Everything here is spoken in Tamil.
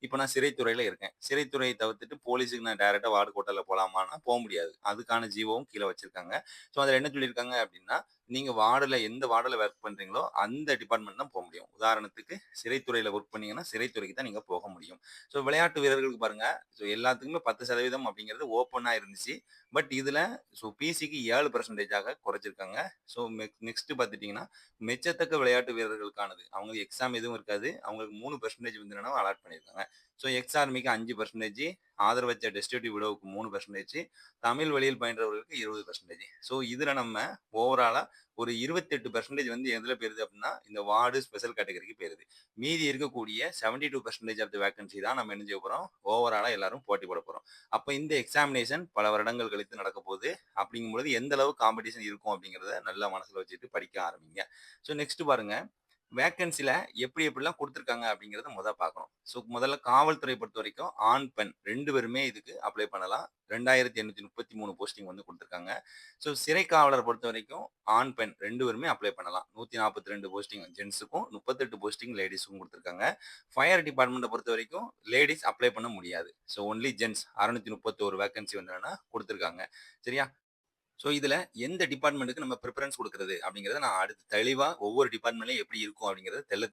இப்ப நான் சிறைத்துறையில இருக்கேன். சிறைத்துறையை தவிர்த்துட்டு போலீஸுக்கு நான் டைரக்ட்டா வார்டு கோட்டால போலாமான்னா, முடியாது. அதுக்கான ஜிஓவும் கீழ வச்சிருக்காங்க. ஸோ அதில என்ன சொல்லியிருக்காங்க அப்டின்னா, நீங்க எந்த வார்டுல ஒர்க் பண்றீங்களோ, அந்த டிபார்ட்மெண்ட் தான் முடியும். உதாரணத்துக்கு சிறைத்துறையில ஒர்க் பண்ணீங்கன்னா, சிறைத்துறைக்கு தான் நீங்க போக முடியும். ஸோ விளையாட்டு வீரர்களுக்கு பாருங்க, எல்லாத்துக்குமே 10% அப்படிங்கிறது ஓப்பனா இருந்துச்சு. பட் இதுல பிசிக்கு 7% குறைச்சிருக்காங்க. ஸோ நெக்ஸ்ட் பார்த்துட்டீங்கன்னா, மெச்சத்தக்க விளையாட்டு வீரர்களுக்கானது. அவங்களுக்கு எக்ஸாம் எதுவும் இருக்காது. அவங்களுக்கு 3% வந்து என்னன்னா அலாட் பண்ணியிருக்காங்க. ஸோ எக்ஸ் ஆர்மிக்கு 5%, ஆதரவற்ற டெஸ்டிடியூட் விடோவுக்கு 3%, தமிழ் வழியில் பயின்றவர்களுக்கு 20%. ஸோ இதுல நம்ம ஓவராலா ஒரு 28% வந்து எதுல போயிருது அப்படின்னா, இந்த வார்டு ஸ்பெஷல் கேட்டகரிக்கு போயிருது. மீதி இருக்கக்கூடிய 72% ஆஃப் தி வேக்கன்சி தான் நம்ம என்ன செய்ய போறோம், ஓவராலா எல்லாரும் போட்டி போட போறோம். அப்ப இந்த எக்ஸாமினேஷன் பல வருடங்கள் கழித்து நடக்க போகுது. அப்படிங்கும்பொழுது எந்த அளவு காம்படிஷன் இருக்கும் அப்படிங்கிறத நல்லா மனசுல வச்சுட்டு படிக்க ஆரம்பிங்க. ஸோ நெக்ஸ்ட் பாருங்க, வேக்கன்சில எப்படிலாம் குடுத்துருக்காங்க அப்படிங்கிறத பார்க்கணும். ஸோ முதல்ல காவல்துறை பொறுத்தவரைக்கும் ஆண், பெண் 2 பேருமே இதுக்கு அப்ளை பண்ணலாம். 2833 போஸ்டிங் வந்து குடுத்துருக்காங்க. ஸோ சிறை காவலர் பொறுத்தவரைக்கும் ஆண், பெண் 2 பேருமே அப்ளை பண்ணலாம். 142 போஸ்டிங் ஜென்ட்ஸுக்கும், 38 போஸ்டிங் லேடீஸ்க்கும் குடுத்துருக்காங்க. ஃபயர் டிபார்ட்மெண்ட்ட பொறுத்தவரைக்கும் லேடீஸ் அப்ளை பண்ண முடியாது. ஸோ ஒன்லி ஜென்ட்ஸ் 631 வேக்கன்சி வந்து என்னன்னா குடுத்துருக்காங்க. சரியா? ஸோ இதுல எந்த டிபார்ட்மென்ட்க்கு நம்ம பிரிஃபரன்ஸ் குடுக்குறது அப்படிங்கிறத நான் அடுத்து தெளிவா ஒவ்வொரு டிபார்ட்மென்ட்லயும் எப்படி இருக்கும் அப்படிங்கிறத